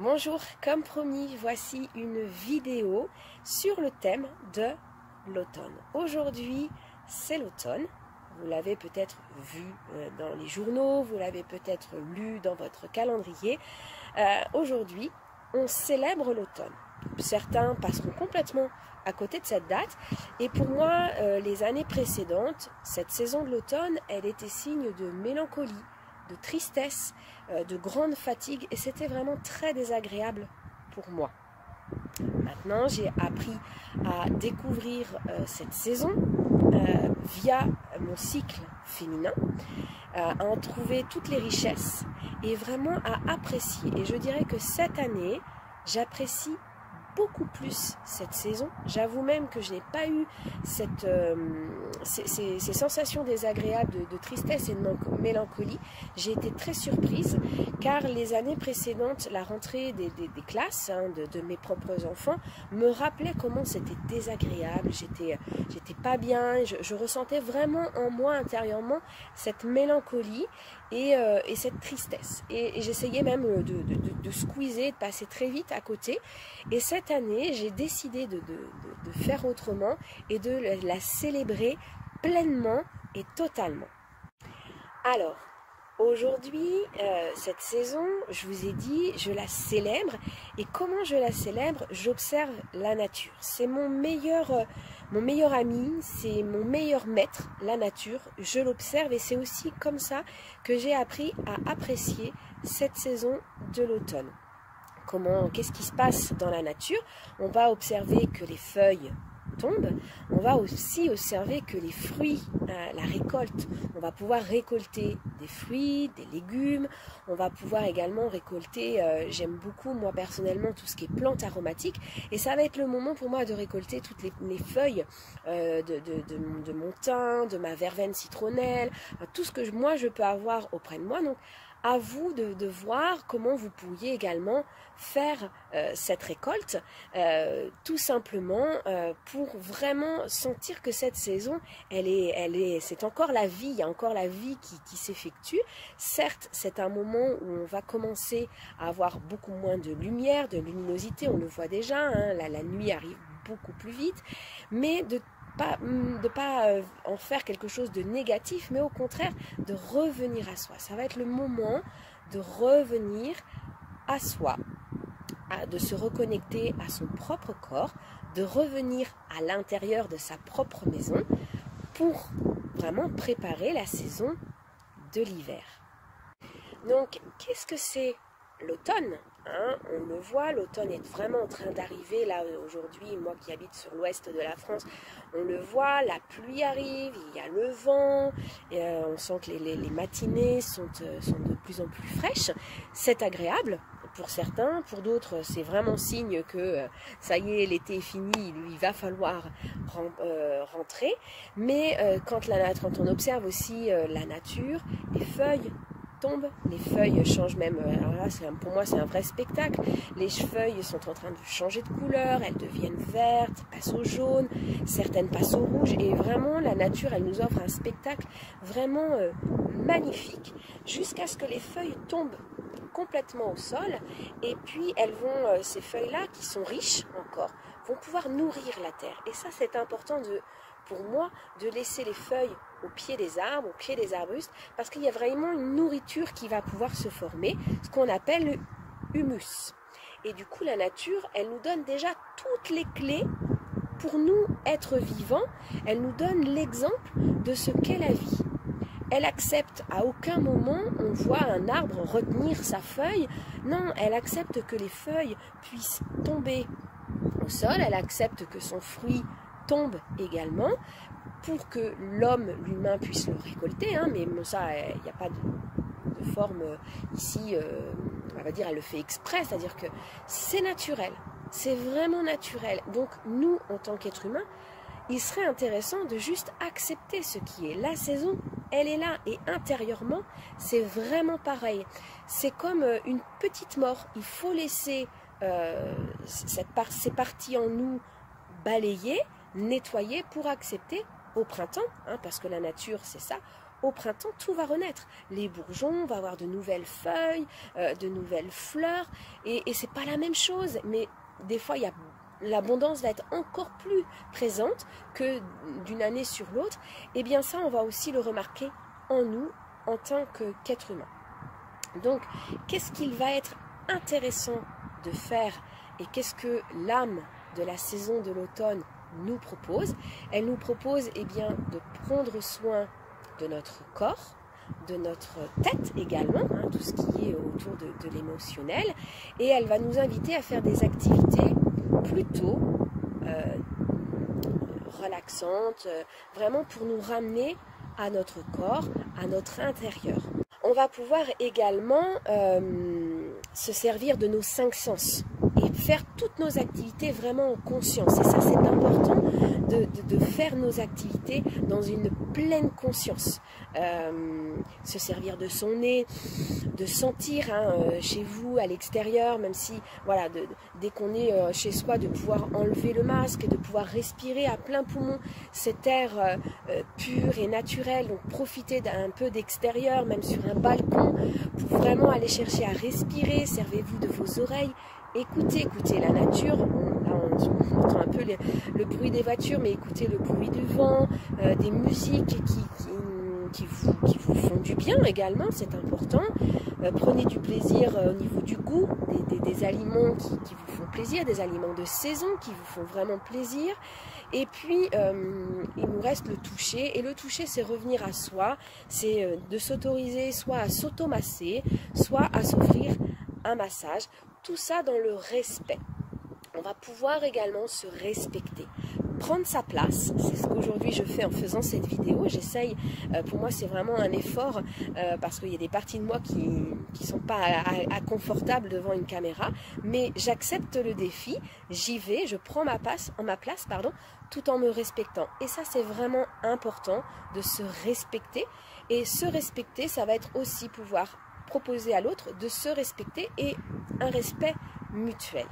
Bonjour, comme promis, voici une vidéo sur le thème de l'automne. Aujourd'hui, c'est l'automne. Vous l'avez peut-être vu dans les journaux, vous l'avez peut-être lu dans votre calendrier. Aujourd'hui, on célèbre l'automne. Certains passeront complètement à côté de cette date. Et pour moi, les années précédentes, cette saison de l'automne, elle était signe de mélancolie, de tristesse, de grande fatigue, et c'était vraiment très désagréable pour moi. Maintenant, j'ai appris à découvrir cette saison via mon cycle féminin, à en trouver toutes les richesses et vraiment à apprécier. Et je dirais que cette année, j'apprécie beaucoup plus cette saison. J'avoue même que je n'ai pas eu ces sensations désagréables de tristesse et de mélancolie. J'ai été très surprise car les années précédentes, la rentrée des classes de mes propres enfants me rappelait comment c'était désagréable. J'étais pas bien, je ressentais vraiment en moi intérieurement cette mélancolie et cette tristesse. Et j'essayais même de squeezer, de passer très vite à côté. Et cette année, j'ai décidé de faire autrement et de la célébrer pleinement et totalement. Alors, aujourd'hui, cette saison, je vous ai dit, je la célèbre. Et comment je la célèbre? J'observe la nature. C'est mon meilleur ami, c'est mon meilleur maître, la nature. Je l'observe et c'est aussi comme ça que j'ai appris à apprécier cette saison de l'automne. Qu'est-ce qui se passe dans la nature? On va observer que les feuilles tombent, on va aussi observer que les fruits, la récolte, on va pouvoir récolter des fruits, des légumes, on va pouvoir également récolter, j'aime beaucoup moi personnellement tout ce qui est plantes aromatiques, et ça va être le moment pour moi de récolter toutes les feuilles de mon thym, de ma verveine citronnelle, tout ce que moi je peux avoir auprès de moi. Donc à vous de voir comment vous pourriez également faire cette récolte, tout simplement pour vraiment sentir que cette saison, c'est encore la vie, il y a encore la vie qui s'effectue. Certes, c'est un moment où on va commencer à avoir beaucoup moins de lumière, de luminosité, on le voit déjà, la nuit arrive beaucoup plus vite, mais de pas en faire quelque chose de négatif, mais au contraire de revenir à soi. Ça va être le moment de revenir à soi, de se reconnecter à son propre corps, de revenir à l'intérieur de sa propre maison pour vraiment préparer la saison de l'hiver. Donc, qu'est-ce que c'est l'automne? On le voit, l'automne est vraiment en train d'arriver. Là, aujourd'hui, moi qui habite sur l'ouest de la France, on le voit, la pluie arrive, il y a le vent, on sent que les matinées sont de plus en plus fraîches. C'est agréable pour certains, pour d'autres, c'est vraiment signe que ça y est, l'été est fini, il va falloir rentrer. Mais quand on observe aussi la nature, les feuilles tombent, les feuilles changent même, alors là pour moi c'est un vrai spectacle, les feuilles sont en train de changer de couleur, elles deviennent vertes, passent au jaune, certaines passent au rouge, et vraiment la nature elle nous offre un spectacle vraiment magnifique, jusqu'à ce que les feuilles tombent complètement au sol, et puis elles vont, ces feuilles là qui sont riches encore, vont pouvoir nourrir la terre, et ça c'est important pour moi de laisser les feuilles au pied des arbres, au pied des arbustes, parce qu'il y a vraiment une nourriture qui va pouvoir se former, ce qu'on appelle le humus. Et du coup, la nature, elle nous donne déjà toutes les clés pour nous être vivants, elle nous donne l'exemple de ce qu'est la vie. Elle accepte, à aucun moment on voit un arbre retenir sa feuille, non, elle accepte que les feuilles puissent tomber au sol, elle accepte que son fruit tombe également, pour que l'humain puisse le récolter, mais ça, il n'y a pas de forme ici, on va dire, elle le fait exprès, c'est-à-dire que c'est naturel, c'est vraiment naturel. Donc nous, en tant qu'êtres humains, il serait intéressant de juste accepter ce qui est. La saison, elle est là, et intérieurement, c'est vraiment pareil. C'est comme une petite mort, il faut laisser ces parties en nous balayer, nettoyer pour accepter au printemps, parce que la nature c'est ça, au printemps, tout va renaître. Les bourgeons, on va avoir de nouvelles feuilles, de nouvelles fleurs, et c'est pas la même chose, mais des fois, l'abondance va être encore plus présente que d'une année sur l'autre. Et bien ça, on va aussi le remarquer en nous, en tant qu'être humain. Donc, qu'est-ce qu'il va être intéressant de faire et qu'est-ce que l'âme de la saison de l'automne nous propose? Elle nous propose bien, de prendre soin de notre corps, de notre tête également, hein, tout ce qui est autour de l'émotionnel, et elle va nous inviter à faire des activités plutôt relaxantes, vraiment pour nous ramener à notre corps, à notre intérieur. On va pouvoir également se servir de nos 5 sens et faire toutes nos activités vraiment en conscience. Et ça, c'est important de faire nos activités dans une pleine conscience. Se servir de son nez, de sentir chez vous, à l'extérieur, même si, voilà, dès qu'on est chez soi, de pouvoir enlever le masque, de pouvoir respirer à plein poumon cet air pur et naturel. Donc profitez d'un peu d'extérieur, même sur un balcon, pour vraiment aller chercher à respirer. Servez-vous de vos oreilles. Écoutez la nature. Là, on entend un peu le bruit des voitures, mais écoutez le bruit du vent, des musiques qui vous font du bien également, c'est important. Prenez du plaisir au niveau du goût, des aliments qui vous font plaisir, des aliments de saison qui vous font vraiment plaisir. Et puis, il nous reste le toucher. Et le toucher, c'est revenir à soi, c'est de s'autoriser soit à s'automasser, soit à s'offrir un massage. Tout ça dans le respect. On va pouvoir également se respecter, prendre sa place. C'est ce qu'aujourd'hui je fais en faisant cette vidéo. J'essaye, pour moi c'est vraiment un effort parce qu'il y a des parties de moi qui ne sont pas confortables devant une caméra, mais j'accepte le défi, j'y vais, je prends ma place, tout en me respectant. Et ça, c'est vraiment important de se respecter. Et se respecter, ça va être aussi pouvoir proposer à l'autre de se respecter et un respect mutuel.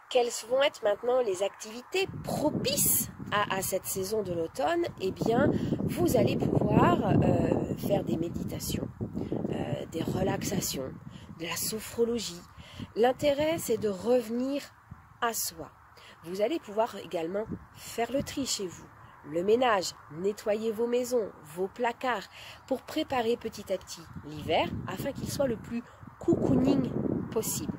Quelles vont être maintenant les activités propices à cette saison de l'automne? Eh bien, vous allez pouvoir faire des méditations, des relaxations, de la sophrologie. L'intérêt, c'est de revenir à soi. Vous allez pouvoir également faire le tri chez vous, le ménage, nettoyer vos maisons, vos placards, pour préparer petit à petit l'hiver afin qu'il soit le plus cocooning possible.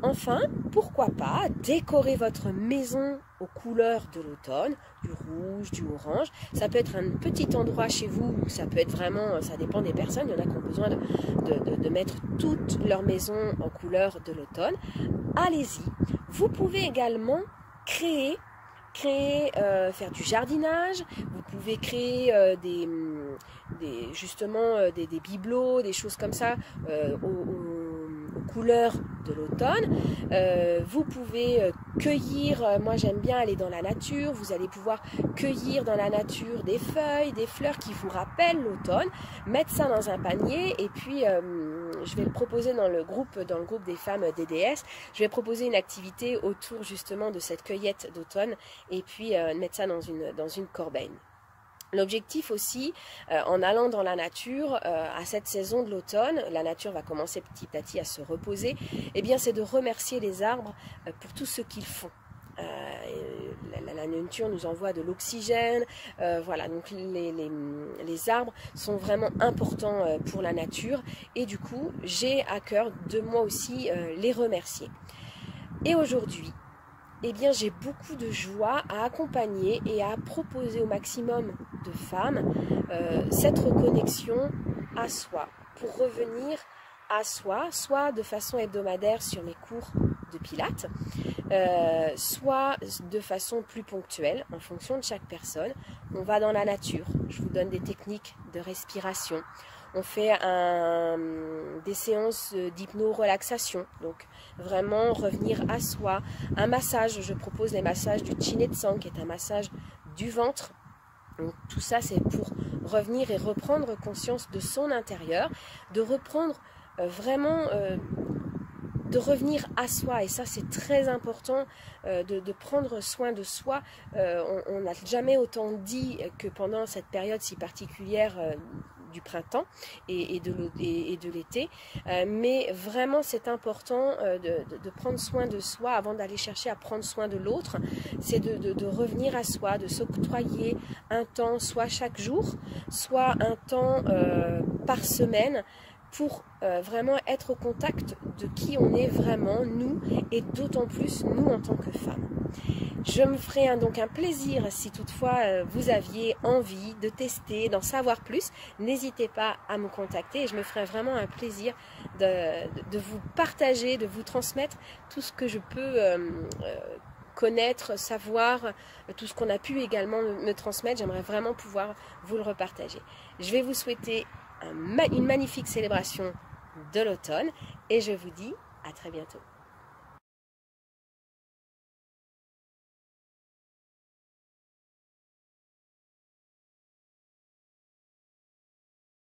Enfin, pourquoi pas décorer votre maison aux couleurs de l'automne, du rouge, du orange. Ça peut être un petit endroit chez vous, ça peut être vraiment, ça dépend des personnes. Il y en a qui ont besoin de mettre toute leur maison en couleurs de l'automne. Allez-y. Vous pouvez également faire du jardinage. Vous pouvez créer des bibelots, des choses comme ça aux couleurs de l'automne. Vous pouvez cueillir, moi j'aime bien aller dans la nature, vous allez pouvoir cueillir dans la nature des feuilles, des fleurs qui vous rappellent l'automne, mettre ça dans un panier et puis je vais le proposer dans le groupe des femmes DDS, je vais proposer une activité autour justement de cette cueillette d'automne et puis mettre ça dans une corbeille. L'objectif aussi, en allant dans la nature, à cette saison de l'automne, la nature va commencer petit à petit à se reposer, eh bien c'est de remercier les arbres pour tout ce qu'ils font. La nature nous envoie de l'oxygène, voilà, donc les arbres sont vraiment importants pour la nature et du coup j'ai à cœur de moi aussi les remercier. Et aujourd'hui, eh bien, j'ai beaucoup de joie à accompagner et à proposer au maximum de femmes cette reconnexion à soi, pour revenir à soi, soit de façon hebdomadaire sur mes cours de pilates, soit de façon plus ponctuelle en fonction de chaque personne. On va dans la nature, je vous donne des techniques de respiration. On fait des séances d'hypno-relaxation, donc vraiment revenir à soi. Un massage, je propose les massages du Chinetsang, qui est un massage du ventre. Donc, tout ça, c'est pour revenir et reprendre conscience de son intérieur, de reprendre vraiment de revenir à soi. Et ça, c'est très important de prendre soin de soi. On n'a jamais autant dit que pendant cette période si particulière du printemps et de l'été, mais vraiment c'est important de prendre soin de soi avant d'aller chercher à prendre soin de l'autre. C'est de revenir à soi, de s'octroyer un temps, soit chaque jour, soit un temps par semaine, pour vraiment être au contact de qui on est vraiment, nous, et d'autant plus nous en tant que femmes. Je me ferai donc un plaisir, si toutefois vous aviez envie de tester, d'en savoir plus, n'hésitez pas à me contacter et je me ferai vraiment un plaisir de vous partager, de vous transmettre tout ce que je peux connaître, savoir, tout ce qu'on a pu également me transmettre. J'aimerais vraiment pouvoir vous le repartager. Je vais vous souhaiter une magnifique célébration de l'automne et je vous dis à très bientôt.